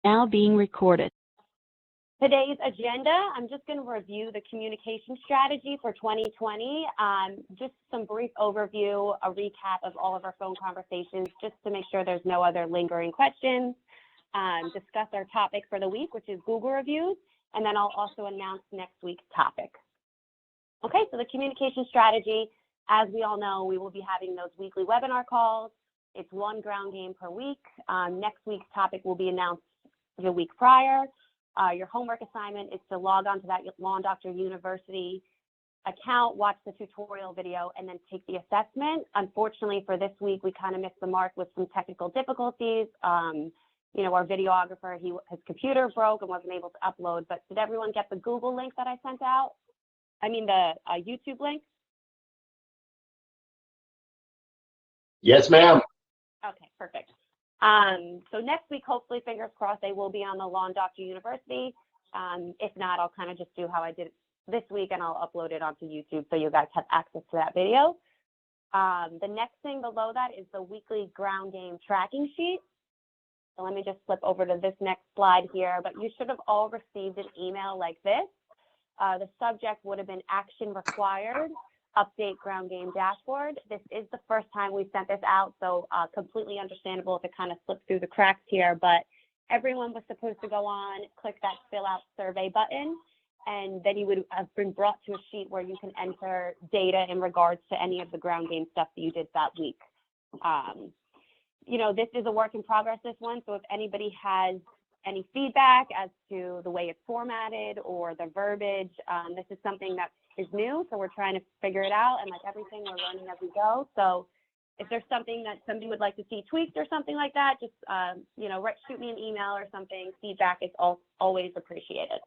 Now being recorded. Today's agenda, I'm just going to review the communication strategy for 2020. Just some brief overview, a recap of all of our phone conversations, just to make sure there's no other lingering questions. Discuss our topic for the week, which is Google reviews, and then I'll also announce next week's topic. Okay, so the communication strategy, as we all know, we will be having those weekly webinar calls. It's one ground game per week. Next week's topic will be announced the week prior. Your homework assignment is to log on to that Lawn Doctor University account, watch the tutorial video, and then take the assessment. Unfortunately, for this week, we kind of missed the mark with some technical difficulties. Our videographer, his computer broke and wasn't able to upload. But did everyone get the Google link that I sent out? I mean, the YouTube link? Yes, ma'am. Okay, perfect. So next week, hopefully, fingers crossed, they will be on the Lawn Doctor University. If not, I'll kind of just do how I did this week, and I'll upload it onto YouTube so you guys have access to that video. The next thing below that is the weekly ground game tracking sheet. So let me just flip over to this next slide here, but you should have all received an email like this. The subject would have been action required. Update ground game dashboard. This is the first time we sent this out, so completely understandable if it kind of slipped through the cracks here, but everyone was supposed to go on, click that fill out survey button, and then you would have been brought to a sheet where you can enter data in regards to any of the ground game stuff that you did that week. This is a work in progress, this one, so if anybody has any feedback as to the way it's formatted or the verbiage, this is something that is new, so we're trying to figure it out, and like everything, we're learning as we go. So if there's something that somebody would like to see tweaked or something like that, just shoot me an email or something. Feedback is always appreciated.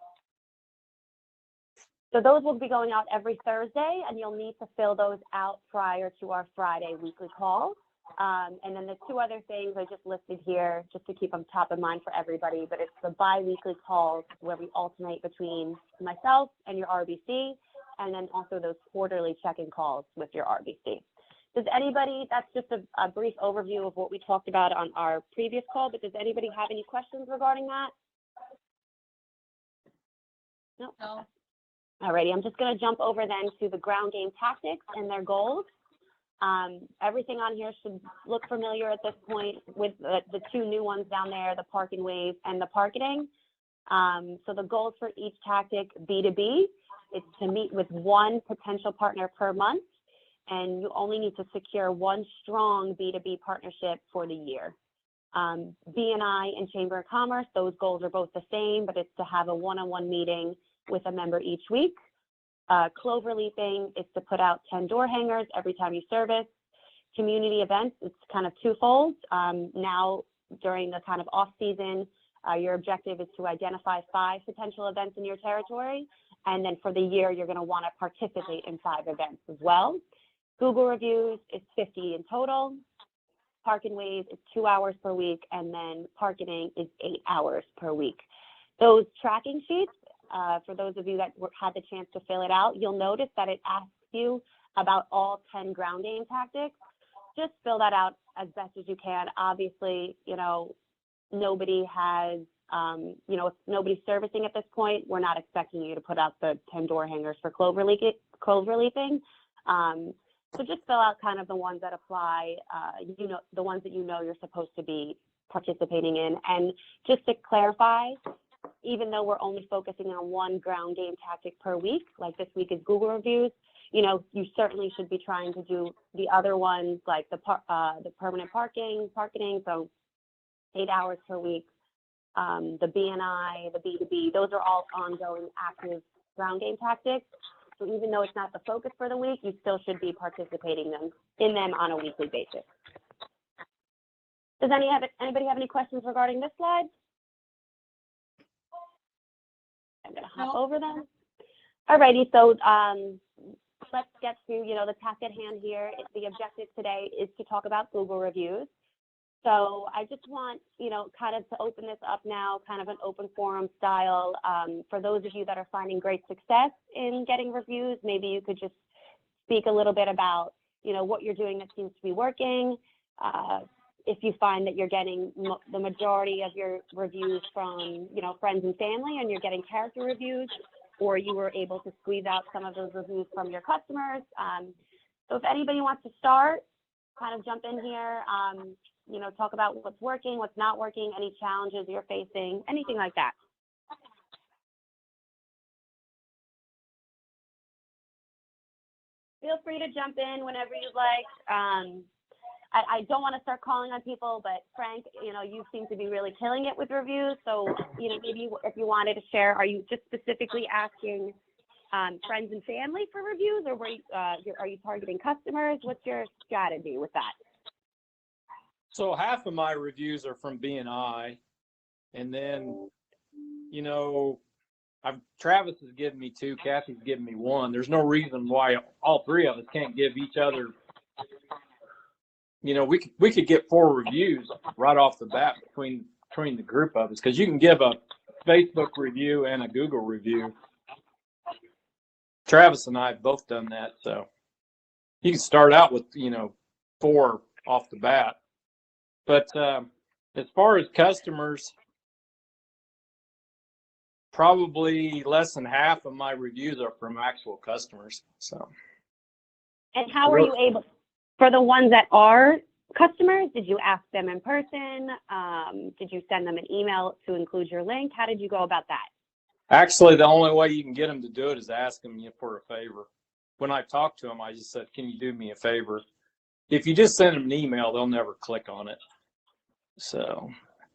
So those will be going out every Thursday, and you'll need to fill those out prior to our Friday weekly call. And then the two other things I just listed here, just to keep them top of mind for everybody, but it's the bi-weekly calls where we alternate between myself and your RBC, and then also those quarterly check-in calls with your RBC. Does anybody, that's just a brief overview of what we talked about on our previous call, but does anybody have any questions regarding that? No. Alrighty, I'm just gonna jump over then to the ground game tactics and their goals. Everything on here should look familiar at this point with the two new ones down there, the Park and Wave and the Parketing. So the goals for each tactic, B2B, it's to meet with one potential partner per month, and you only need to secure one strong B2B partnership for the year. B&I and Chamber of Commerce, those goals are both the same, but it's to have a one-on-one meeting with a member each week. Clover leafing is to put out 10 door hangers every time you service. Community events, it's kind of twofold. Now, during the kind of off season, your objective is to identify 5 potential events in your territory. And then for the year, you're going to want to participate in 5 events as well. Google reviews is 50 in total. Park and Wave is 2 hours per week. And then Parketing is 8 hours per week. Those tracking sheets, for those of you that had the chance to fill it out, you'll notice that it asks you about all 10 ground game tactics. Just fill that out as best as you can. Obviously, nobody has, if nobody's servicing at this point, we're not expecting you to put out the 10 door hangers for clover leafing. So just fill out kind of the ones that apply, the ones that you're supposed to be participating in. And just to clarify, even though we're only focusing on one ground game tactic per week, like this week is Google reviews, you certainly should be trying to do the other ones like the permanent parketing, so 8 hours per week, the B&I, the B2B, those are all ongoing active ground game tactics. So even though it's not the focus for the week, you still should be participating in them on a weekly basis. Does anybody have any questions regarding this slide? I'm going to hop over them. Alrighty, so let's get to, the task at hand here. The objective today is to talk about Google reviews. So I just want, kind of to open this up now, kind of an open forum style. For those of you that are finding great success in getting reviews, maybe you could just speak a little bit about, what you're doing that seems to be working. if you find that you're getting the majority of your reviews from, you know, friends and family, and you're getting character reviews, or you were able to squeeze out some of those reviews from your customers. So if anybody wants to start, kind of jump in here, you know, talk about what's working, what's not working, any challenges you're facing, anything like that. Feel free to jump in whenever you'd like. I don't want to start calling on people, but Frank, you know, you seem to be really killing it with reviews. So, you know, maybe if you wanted to share, are you just specifically asking friends and family for reviews, or are you targeting customers? What's your strategy with that? So half of my reviews are from BNI, and then, you know, Travis has given me 2, Kathy's given me 1. There's no reason why all 3 of us can't give each other. You know, we could get 4 reviews right off the bat between the group of us, because you can give a Facebook review and a Google review. Travis and I have both done that, so you can start out with, you know, 4 off the bat. But as far as customers, probably less than half of my reviews are from actual customers. So. And how are you able, for the ones that are customers, did you ask them in person? Did you send them an email to include your link? How did you go about that? Actually, the only way you can get them to do it is ask them for a favor. When I talked to them, I just said, can you do me a favor? If you just send them an email, they'll never click on it. So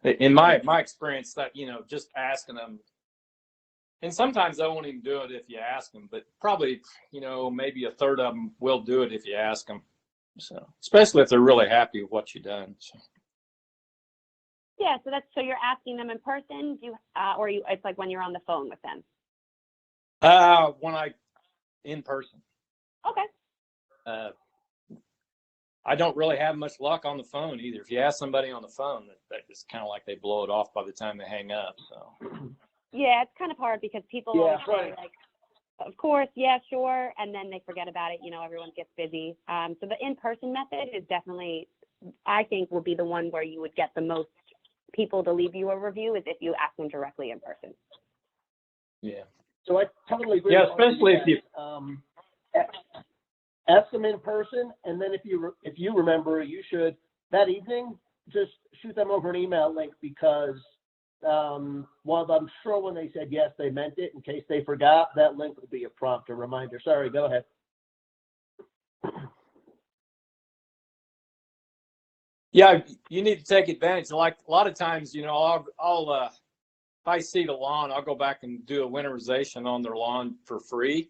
in my experience, that, you know, just asking them, and sometimes they won't even do it if you ask them, but probably, you know, maybe a third of them will do it if you ask them. So, especially if they're really happy with what you've done. So. Yeah, so you're asking them in person, it's like when you're on the phone with them? In person. Okay. I don't really have much luck on the phone either. If you ask somebody on the phone, that it's kind of like they blow it off by the time they hang up. So. Yeah, it's kind of hard because people always say, like, of course, yeah, sure, and then they forget about it. You know, everyone gets busy. So the in-person method is definitely, I think, will be the one where you would get the most people to leave you a review, is if you ask them directly in person. Yeah. So I totally agree. Yeah, especially if you ask them in person, and then if you remember, you should that evening just shoot them over an email link, because while I'm sure when they said yes, they meant it. In case they forgot, that link will be a prompt or reminder. Sorry, go ahead. Yeah, you need to take advantage. Like a lot of times, you know, I'll if I see the lawn, I'll go back and do a winterization on their lawn for free.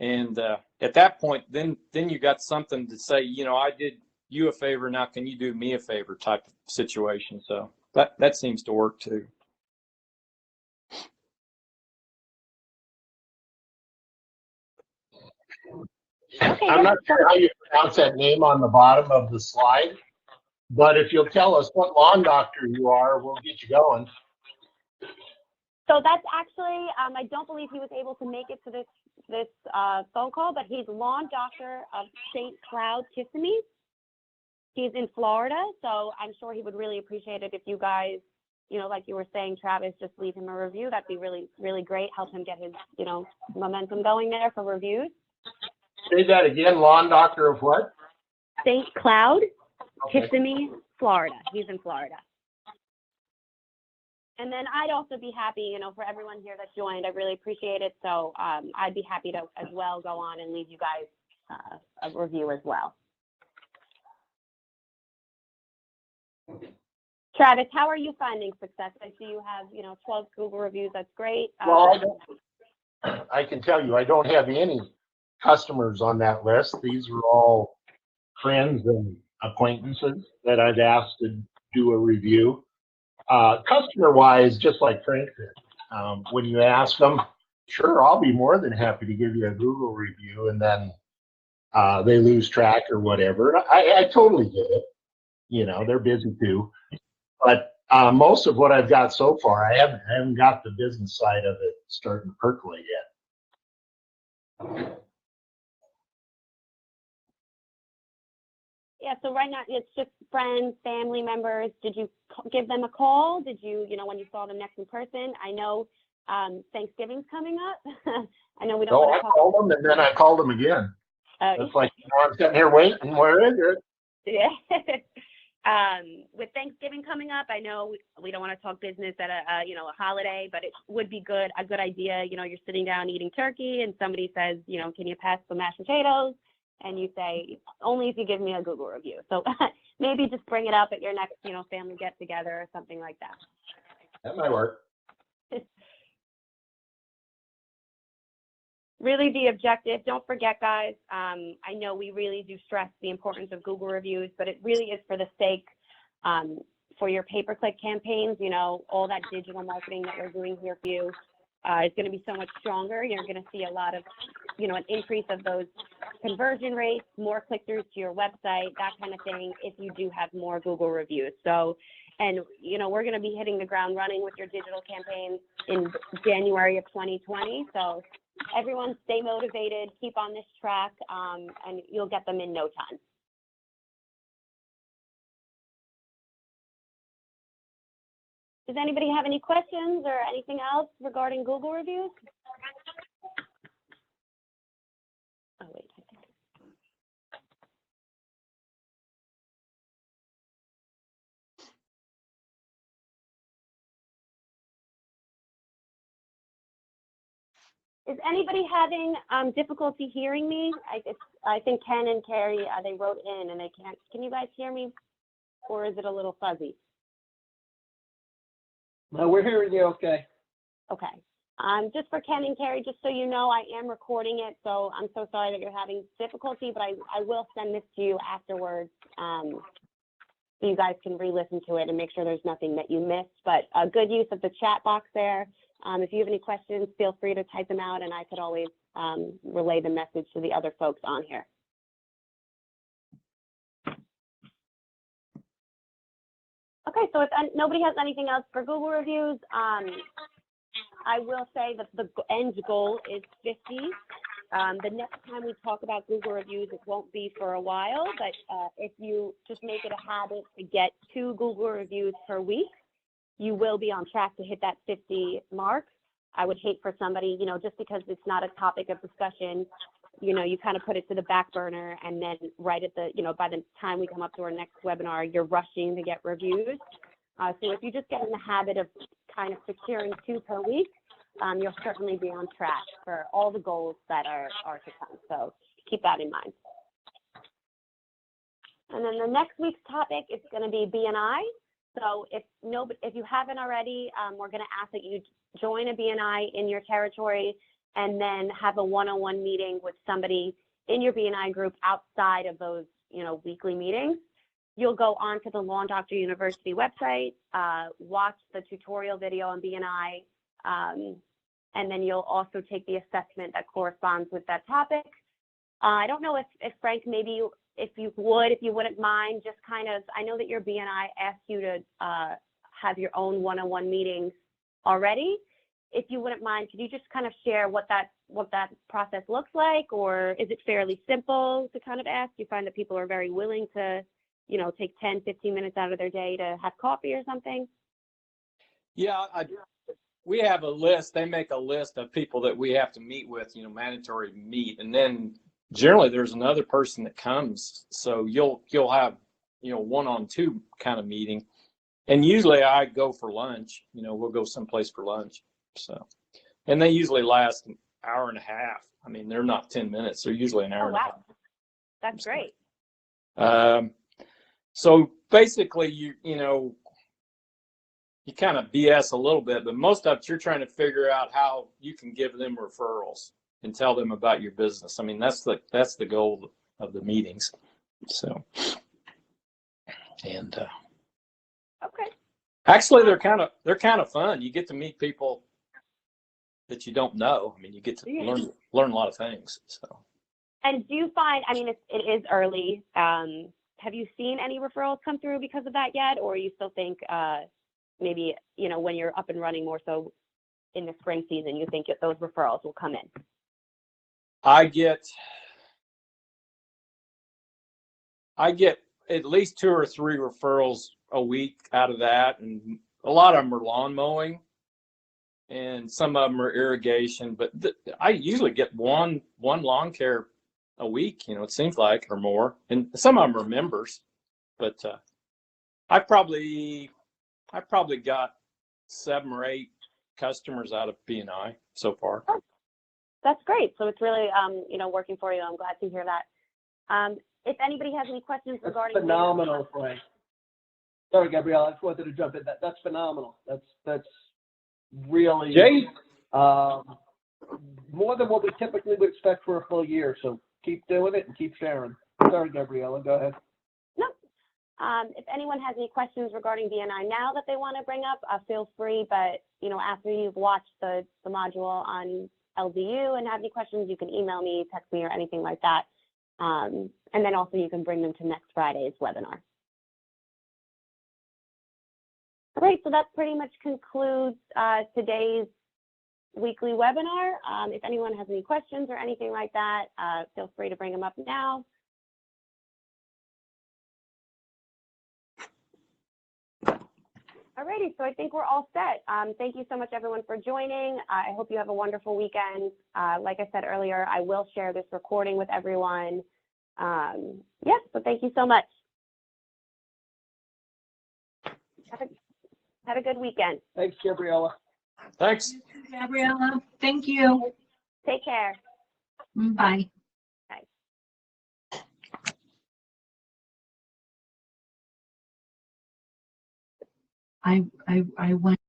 And at that point, then you got something to say, you know, I did you a favor, now can you do me a favor type of situation. So that seems to work too. Okay, I'm not sure how you pronounce that name on the bottom of the slide, but if you'll tell us what lawn doctor you are, we'll get you going. So that's actually, I don't believe he was able to make it to this phone call, but he's lawn doctor of St. Cloud, Kissimmee. He's in Florida, so I'm sure he would really appreciate it if you guys, you know, like you were saying, Travis, just leave him a review. That'd be really, really great. Help him get his, you know, momentum going there for reviews. Say that again, lawn doctor of what? St. Cloud, Okay. Kissimmee, Florida. He's in Florida. And then I'd also be happy, you know, for everyone here that joined, I really appreciate it. So I'd be happy to as well go on and leave you guys a review as well. Travis, how are you finding success? I see you have, you know, 12 Google reviews. That's great. Well, I can tell you, I don't have any customers on that list. These are all friends and acquaintances that I've asked to do a review. Customer-wise, just like Frank said, when you ask them, sure, I'll be more than happy to give you a Google review, and then they lose track or whatever. I totally get it. You know, they're busy too. But most of what I've got so far, I haven't got the business side of it starting to percolate yet. Yeah, so right now it's just friends, family members. Did you give them a call? Did you, when you saw them next in person? I know Thanksgiving's coming up. I know we don't No, want I to talk. called them and then I called them again. It's like, I'm sitting here waiting. Where is it? Yeah. With Thanksgiving coming up, I know we don't want to talk business at a holiday, but it would be a good idea. You're sitting down eating turkey and somebody says, can you pass the mashed potatoes? And you say, only if you give me a Google review. So maybe just bring it up at your next, family get together or something like that. That might work. Really the objective. Don't forget, guys, I know we really do stress the importance of Google reviews, but it really is for the sake for your pay-per-click campaigns, all that digital marketing that we're doing here for you is going to be so much stronger. You're going to see a lot of, an increase of those conversion rates, more click-throughs to your website, that kind of thing, if you do have more Google reviews. So, and, we're going to be hitting the ground running with your digital campaigns in January of 2020. So everyone stay motivated, keep on this track, and you'll get them in no time. Does anybody have any questions or anything else regarding Google reviews? Oh, wait. Is anybody having difficulty hearing me? I think Ken and Carrie, they wrote in and they can't. Can you guys hear me? Or is it a little fuzzy? No, we're hearing you okay. Okay. Just for Ken and Carrie, just so you know, I am recording it, so I'm so sorry that you're having difficulty, but I will send this to you afterwards so you guys can re-listen to it and make sure there's nothing that you missed. But good use of the chat box there. If you have any questions, feel free to type them out, and I could always relay the message to the other folks on here. Okay, so if nobody has anything else for Google reviews, I will say that the end goal is 50. The next time we talk about Google reviews, it won't be for a while, but if you just make it a habit to get 2 Google reviews per week, you will be on track to hit that 50 mark. I would hate for somebody, just because it's not a topic of discussion, you kind of put it to the back burner, and then right at the, by the time we come up to our next webinar, you're rushing to get reviews. So if you just get in the habit of kind of securing 2 per week, you'll certainly be on track for all the goals that are to come. So keep that in mind. And then the next week's topic is going to be BNI. So if you haven't already, we're going to ask that you join a BNI in your territory and then have a one-on-one meeting with somebody in your BNI group outside of those, weekly meetings. You'll go onto the Lawn Doctor University website, watch the tutorial video on BNI, and then you'll also take the assessment that corresponds with that topic. I don't know if Frank, maybe if you wouldn't mind, just kind of, I know that your BNI asked you to have your own one-on-one meetings already. If you wouldn't mind, could you just kind of share what that process looks like, or is it fairly simple to kind of ask? Do you find that people are very willing to, take 10, 15 minutes out of their day to have coffee or something? Yeah, we have a list. They make a list of people that we have to meet with, mandatory meet. And then generally there's another person that comes. So you'll have, 1-on-2 kind of meeting. And usually I go for lunch, we'll go someplace for lunch. So, and they usually last an hour and a half. I mean, they're not 10 minutes. They're usually an hour and a half. That's great. So basically you kind of BS a little bit, but most of it, you're trying to figure out how you can give them referrals and tell them about your business. I mean, that's the goal of the meetings. So, and okay. Actually, they're kind of fun. You get to meet people that you don't know. I mean, you get to learn a lot of things. So. And do you find? I mean, it is early. Have you seen any referrals come through because of that yet, or you still think maybe when you're up and running more so in the spring season, you think those referrals will come in? I get at least 2 or 3 referrals a week out of that. And a lot of them are lawn mowing and some of them are irrigation, but I usually get one lawn care a week, it seems like, or more. And some of them are members, but I probably got 7 or 8 customers out of BNI so far. Oh, that's great. So it's really, working for you. I'm glad to hear that. If anybody has any questions That's regarding phenomenal, Frank. Sorry, Gabrielle, I just wanted to jump in. That's phenomenal. That's really Jay? more than what we typically would expect for a full year. So keep doing it and keep sharing. Sorry, Gabriella, go ahead. No. If anyone has any questions regarding BNI now that they want to bring up, feel free. But after you've watched the module on LDU and have any questions, you can email me, text me, or anything like that. And then also you can bring them to next Friday's webinar. All right, so that pretty much concludes today's weekly webinar. If anyone has any questions or anything like that, feel free to bring them up now. Alrighty, so I think we're all set. Thank you so much, everyone, for joining. I hope you have a wonderful weekend. Like I said earlier, I will share this recording with everyone. Yes, so thank you so much. Have a good weekend. Thanks, Gabriella. Thanks. Gabriella, thank you. Take care. Bye. Bye. I went.